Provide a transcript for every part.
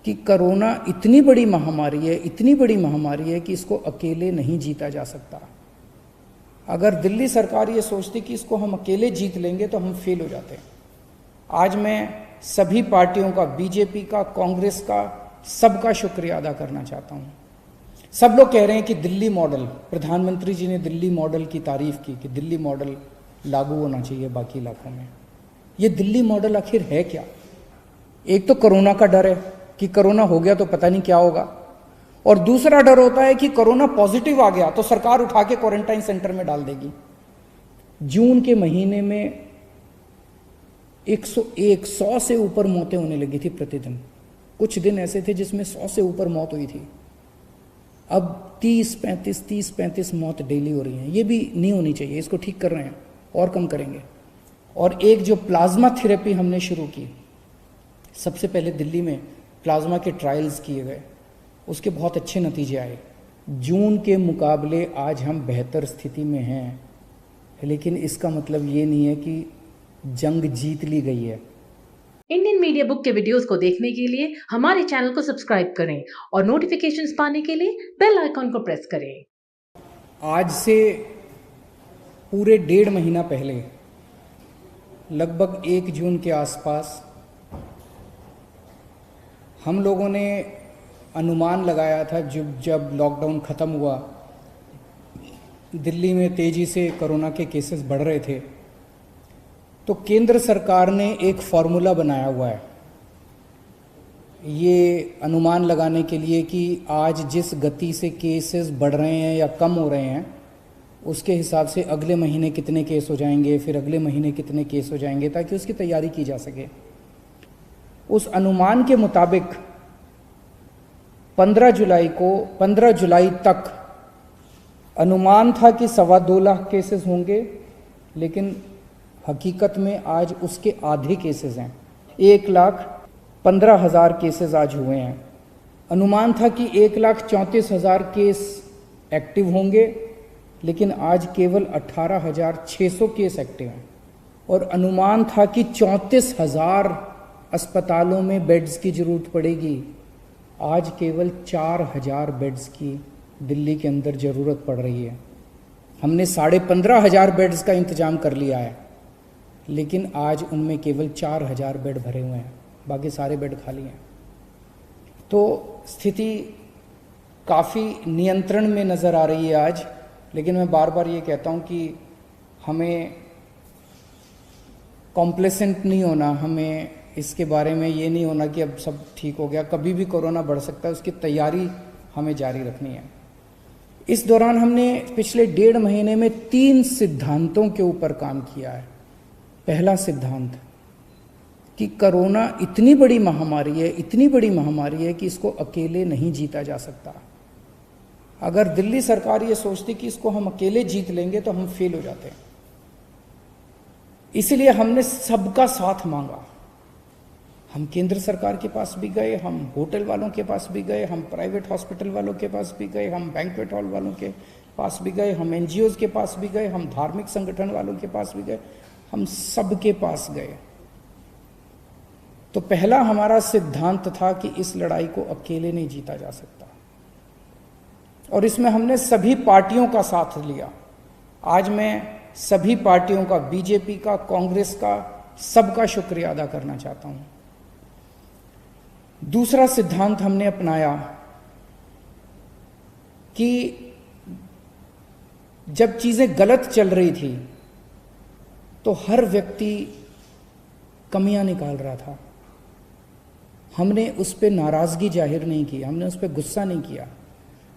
कि कोरोना इतनी बड़ी महामारी है कि इसको अकेले नहीं जीता जा सकता। अगर दिल्ली सरकार ये सोचती कि इसको हम अकेले जीत लेंगे तो हम फेल हो जाते हैं। आज मैं सभी पार्टियों का, बीजेपी का, कांग्रेस का, सबका शुक्रिया अदा करना चाहता हूँ। सब लोग कह रहे हैं कि दिल्ली मॉडल, प्रधानमंत्री जी ने दिल्ली मॉडल की तारीफ की कि दिल्ली मॉडल लागू होना चाहिए बाकी इलाकों में। ये दिल्ली मॉडल आखिर है क्या? एक तो कोरोना का डर है कि कोरोना हो गया तो पता नहीं क्या होगा, और दूसरा डर होता है कि कोरोना पॉजिटिव आ गया तो सरकार उठा के क्वारंटाइन सेंटर में डाल देगी। जून के महीने में 100 से ऊपर मौतें होने लगी थी प्रतिदिन। कुछ दिन ऐसे थे जिसमें 100 से ऊपर मौत हुई थी। अब 30-35 मौत डेली हो रही हैं। ये भी नहीं होनी चाहिए, इसको ठीक कर रहे हैं और कम करेंगे। और एक जो प्लाज्मा थेरेपी हमने शुरू की, सबसे पहले दिल्ली में प्लाज्मा के ट्रायल्स किए गए, उसके बहुत अच्छे नतीजे आए। जून के मुकाबले आज हम बेहतर स्थिति में हैं, लेकिन इसका मतलब ये नहीं है कि जंग जीत ली गई है। इंडियन मीडिया बुक के वीडियोस को देखने के लिए हमारे चैनल को सब्सक्राइब करें और नोटिफिकेशंस पाने के लिए बेल आइकॉन को प्रेस करें। आज से पूरे 1.5 महीना पहले, लगभग 1 जून के आसपास, हम लोगों ने अनुमान लगाया था, जब लॉकडाउन ख़त्म हुआ, दिल्ली में तेज़ी से कोरोना के केसेस बढ़ रहे थे, तो केंद्र सरकार ने एक फॉर्मूला बनाया हुआ है ये अनुमान लगाने के लिए कि आज जिस गति से केसेस बढ़ रहे हैं या कम हो रहे हैं, उसके हिसाब से अगले महीने कितने केस हो जाएंगे, फिर अगले महीने कितने केस हो जाएंगे, ताकि उसकी तैयारी की जा सके। उस अनुमान के मुताबिक 15 जुलाई तक अनुमान था कि 2.25 लाख केसेस होंगे, लेकिन हकीकत में आज उसके आधे केसेस हैं। 1,15,000 केसेस आज हुए हैं। अनुमान था कि 1,34,000 केस एक्टिव होंगे, लेकिन आज केवल 18,600 केस एक्टिव हैं। और अनुमान था कि 34,000 अस्पतालों में बेड्स की ज़रूरत पड़ेगी, आज केवल 4,000 बेड्स की दिल्ली के अंदर ज़रूरत पड़ रही है। हमने 15,500 बेड्स का इंतज़ाम कर लिया है, लेकिन आज उनमें केवल 4,000 बेड भरे हुए हैं, बाकी सारे बेड खाली हैं। तो स्थिति काफ़ी नियंत्रण में नज़र आ रही है आज, लेकिन मैं बार बार ये कहता हूँ कि हमें कॉम्प्लेसेंट नहीं होना, हमें इसके बारे में ये नहीं होना कि अब सब ठीक हो गया। कभी भी कोरोना बढ़ सकता है, उसकी तैयारी हमें जारी रखनी है। इस दौरान हमने पिछले 1.5 महीने में 3 सिद्धांतों के ऊपर काम किया है। पहला सिद्धांत कि कोरोना इतनी बड़ी महामारी है कि इसको अकेले नहीं जीता जा सकता। अगर दिल्ली सरकार ये सोचती कि इसको हम अकेले जीत लेंगे तो हम फेल हो जाते हैं। इसलिए हमने सबका साथ मांगा। हम केंद्र सरकार के पास भी गए, हम होटल वालों के पास भी गए, हम प्राइवेट हॉस्पिटल वालों के पास भी गए, हम बैंक्वेट हॉल वालों के पास भी गए, हम NGOs के पास भी गए, हम धार्मिक संगठन वालों के पास भी गए, हम सबके पास गए। तो पहला हमारा सिद्धांत था कि इस लड़ाई को अकेले नहीं जीता जा सकता, और इसमें हमने सभी पार्टियों का साथ लिया। आज मैं सभी पार्टियों का, बीजेपी का, कांग्रेस का, सबका शुक्रिया अदा करना चाहता हूं। दूसरा सिद्धांत हमने अपनाया कि जब चीजें गलत चल रही थी तो हर व्यक्ति कमियां निकाल रहा था। हमने उस पर नाराजगी जाहिर नहीं की, हमने उस पर गुस्सा नहीं किया।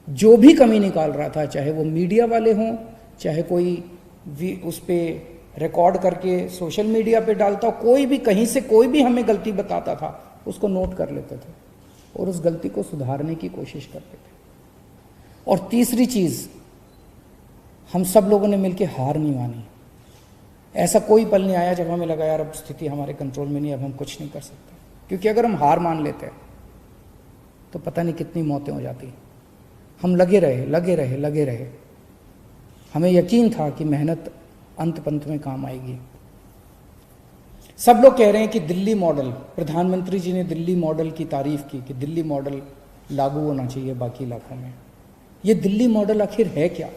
जो भी कमी निकाल रहा था, चाहे वो मीडिया वाले हों, चाहे कोई उस पर रिकॉर्ड करके सोशल मीडिया पे डालता, कोई भी कहीं से कोई भी हमें गलती बताता था, उसको नोट कर लेते थे और उस गलती को सुधारने की कोशिश करते थे। और तीसरी चीज़, हम सब लोगों ने मिलकर हार नहीं मानी। ऐसा कोई पल नहीं आया जब हमें लगा यार अब स्थिति हमारे कंट्रोल में नहीं, अब हम कुछ नहीं कर सकते। क्योंकि अगर हम हार मान लेते तो पता नहीं कितनी मौतें हो जाती। हम लगे रहे। हमें यकीन था कि मेहनत अंत पंत में काम आएगी। सब लोग कह रहे हैं कि दिल्ली मॉडल, प्रधानमंत्री जी ने दिल्ली मॉडल की तारीफ की कि दिल्ली मॉडल लागू होना चाहिए बाकी इलाकों में। ये दिल्ली मॉडल आखिर है क्या?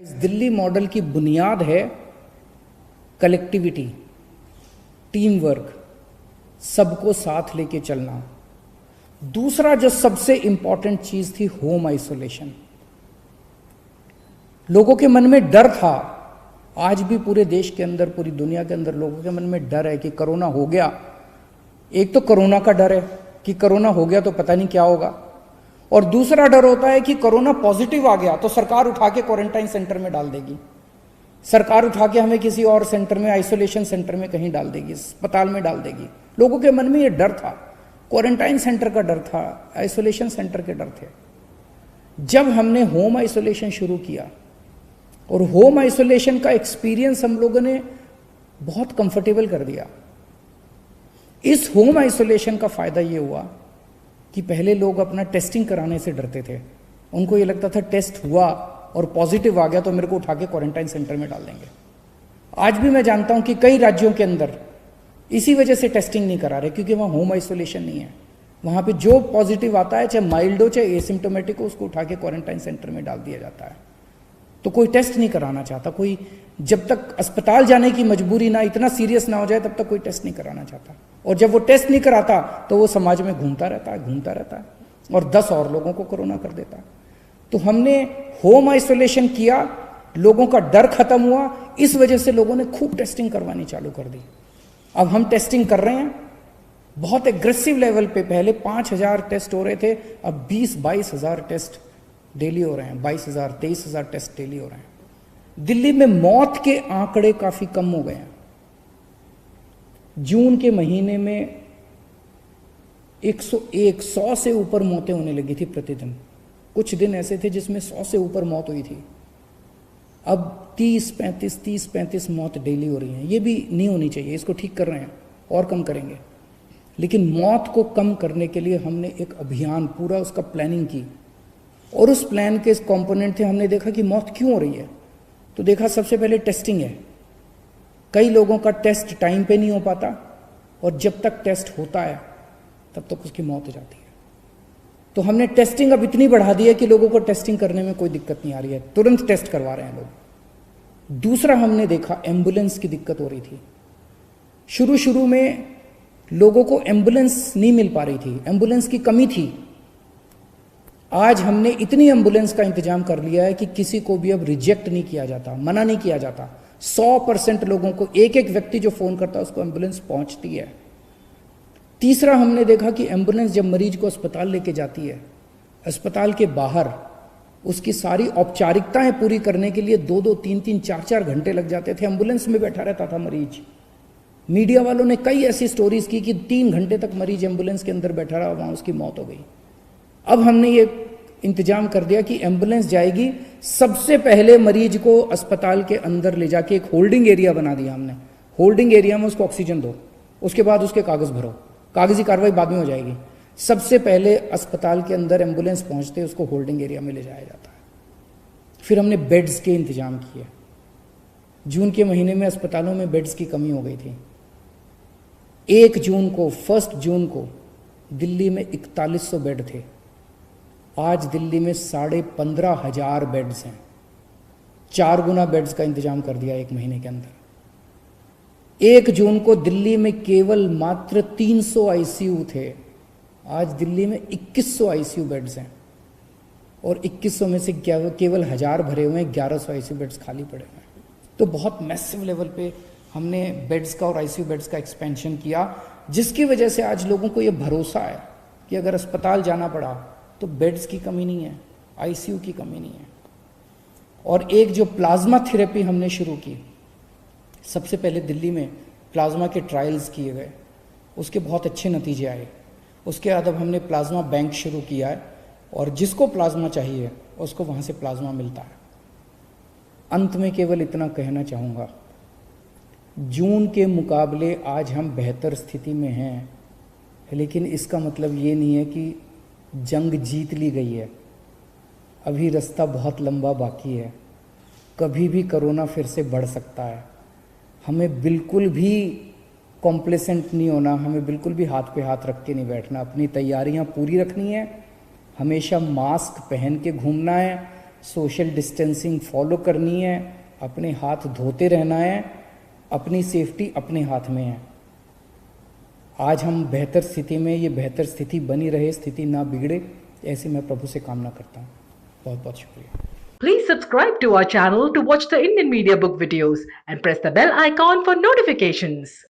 इस दिल्ली मॉडल की बुनियाद है कलेक्टिविटी, टीम वर्क, सबको साथ लेके चलना। दूसरा जो सबसे इंपॉर्टेंट चीज थी, होम आइसोलेशन। लोगों के मन में डर था, आज भी पूरे देश के अंदर, पूरी दुनिया के अंदर लोगों के मन में डर है कि कोरोना हो गया। एक तो कोरोना का डर है कि कोरोना हो गया तो पता नहीं क्या होगा, और दूसरा डर होता है कि कोरोना पॉजिटिव आ गया तो सरकार उठा के क्वारंटाइन सेंटर में डाल देगी, सरकार उठा के हमें किसी और सेंटर में, आइसोलेशन सेंटर में कहीं डाल देगी, अस्पताल में डाल देगी। लोगों के मन में ये डर था, क्वारंटाइन सेंटर का डर था, आइसोलेशन सेंटर के डर थे। जब हमने होम आइसोलेशन शुरू किया, और होम आइसोलेशन का एक्सपीरियंस हम लोगों ने बहुत कंफर्टेबल कर दिया। इस होम आइसोलेशन का फायदा ये हुआ कि पहले लोग अपना टेस्टिंग कराने से डरते थे। उनको ये लगता था टेस्ट हुआ और पॉजिटिव आ गया तो मेरे को उठा के क्वारंटाइन सेंटर में डाल देंगे। आज भी मैं जानता हूं कि कई राज्यों के अंदर इसी वजह से टेस्टिंग नहीं करा रहे, क्योंकि वहां होम आइसोलेशन नहीं है। वहां पे जो पॉजिटिव आता है, चाहे माइल्ड हो चाहे एसिम्टोमेटिक हो, उसको उठा के क्वारंटाइन सेंटर में डाल दिया जाता है। तो कोई टेस्ट नहीं कराना चाहता, कोई जब तक अस्पताल जाने की मजबूरी ना, इतना सीरियस ना हो जाए, तब तक कोई टेस्ट नहीं कराना चाहता। और जब वो टेस्ट नहीं कराता तो वो समाज में घूमता रहता है और 10 और लोगों को कोरोना कर देता है। तो हमने होम आइसोलेशन किया, लोगों का डर खत्म हुआ, इस वजह से लोगों ने खूब टेस्टिंग करवानी चालू कर दी। अब हम टेस्टिंग कर रहे हैं बहुत एग्रेसिव लेवल पे। पहले 5,000 टेस्ट हो रहे थे, अब 20-22 हज़ार टेस्ट डेली हो रहे हैं, 22,000 23,000 टेस्ट डेली हो रहे हैं। दिल्ली में मौत के आंकड़े काफी कम हो गए हैं। जून के महीने में 100 से ऊपर मौतें होने लगी थी प्रतिदिन। कुछ दिन ऐसे थे जिसमें 100 से ऊपर मौत हुई थी। अब 30-35 मौत डेली हो रही हैं। ये भी नहीं होनी चाहिए, इसको ठीक कर रहे हैं और कम करेंगे। लेकिन मौत को कम करने के लिए हमने एक अभियान, पूरा उसका प्लानिंग की, और उस प्लान के कंपोनेंट थे। हमने देखा कि मौत क्यों हो रही है, तो देखा सबसे पहले टेस्टिंग है। कई लोगों का टेस्ट टाइम पे नहीं हो पाता, और जब तक टेस्ट होता है तब तक उसकी मौत हो जाती है। तो हमने टेस्टिंग अब इतनी बढ़ा दी है कि लोगों को टेस्टिंग करने में कोई दिक्कत नहीं आ रही है, तुरंत टेस्ट करवा रहे हैं लोग। दूसरा हमने देखा, एम्बुलेंस की दिक्कत हो रही थी। शुरू में लोगों को एम्बुलेंस नहीं मिल पा रही थी, एम्बुलेंस की कमी थी। आज हमने इतनी एम्बुलेंस का इंतजाम कर लिया है कि किसी को भी अब रिजेक्ट नहीं किया जाता, मना नहीं किया जाता। 100% लोगों को, एक व्यक्ति जो फोन करता है उसको एम्बुलेंस पहुंचती है। तीसरा हमने देखा कि एम्बुलेंस जब मरीज को अस्पताल लेके जाती है, अस्पताल के बाहर उसकी सारी औपचारिकताएं पूरी करने के लिए 2-2, 3-3, 4-4 घंटे लग जाते थे। एम्बुलेंस में बैठा रहता था मरीज। मीडिया वालों ने कई ऐसी स्टोरीज की कि 3 घंटे तक मरीज एम्बुलेंस के अंदर बैठा रहा, वहां उसकी मौत हो गई। अब हमने ये इंतजाम कर दिया कि एम्बुलेंस जाएगी, सबसे पहले मरीज को अस्पताल के अंदर ले जाके एक होल्डिंग एरिया बना दिया हमने। होल्डिंग एरिया में उसको ऑक्सीजन दो, उसके बाद उसके कागज भरो, कागजी कार्रवाई बाद में हो जाएगी। सबसे पहले अस्पताल के अंदर एम्बुलेंस पहुंचते उसको होल्डिंग एरिया में ले जाया जाता है। फिर हमने बेड्स के इंतजाम किए। जून के महीने में अस्पतालों में बेड्स की कमी हो गई थी। 1 जून को दिल्ली में 4100 बेड थे। आज दिल्ली में 15,500 बेड्स हैं। 4 गुना बेड्स का इंतजाम कर दिया 1 महीने के अंदर। 1 जून को दिल्ली में केवल मात्र 300 आईसीयू थे। आज दिल्ली में 2100 आईसीयू बेड्स हैं, और 2100 में से केवल 1000 भरे हुए हैं, 1100 आईसीयू बेड्स खाली पड़े हुए हैं। तो बहुत मैसिव लेवल पे हमने बेड्स का और आईसीयू बेड्स का एक्सपेंशन किया, जिसकी वजह से आज लोगों को ये भरोसा है कि अगर अस्पताल जाना पड़ा तो बेड्स की कमी नहीं है, आईसीयू की कमी नहीं है। और एक जो प्लाज्मा थेरेपी हमने शुरू की, सबसे पहले दिल्ली में प्लाज्मा के ट्रायल्स किए गए, उसके बहुत अच्छे नतीजे आए। उसके बाद अब हमने प्लाज्मा बैंक शुरू किया है, और जिसको प्लाज्मा चाहिए उसको वहाँ से प्लाज्मा मिलता है। अंत में केवल इतना कहना चाहूँगा, जून के मुकाबले आज हम बेहतर स्थिति में हैं, लेकिन इसका मतलब ये नहीं है कि जंग जीत ली गई है। अभी रास्ता बहुत लंबा बाकी है। कभी भी कोरोना फिर से बढ़ सकता है। हमें बिल्कुल भी कॉम्प्लेसेंट नहीं होना, हमें बिल्कुल भी हाथ पे हाथ रख के नहीं बैठना, अपनी तैयारियां पूरी रखनी है, हमेशा मास्क पहन के घूमना है, सोशल डिस्टेंसिंग फॉलो करनी है, अपने हाथ धोते रहना है, अपनी सेफ्टी अपने हाथ में है। आज हम बेहतर स्थिति में, ये बेहतर स्थिति बनी रहे, स्थिति ना बिगड़े, ऐसे मैं प्रभु से कामना करता हूँ। बहुत बहुत शुक्रिया। Please subscribe to our channel to watch the Indian Media Book videos and press the bell icon for notifications.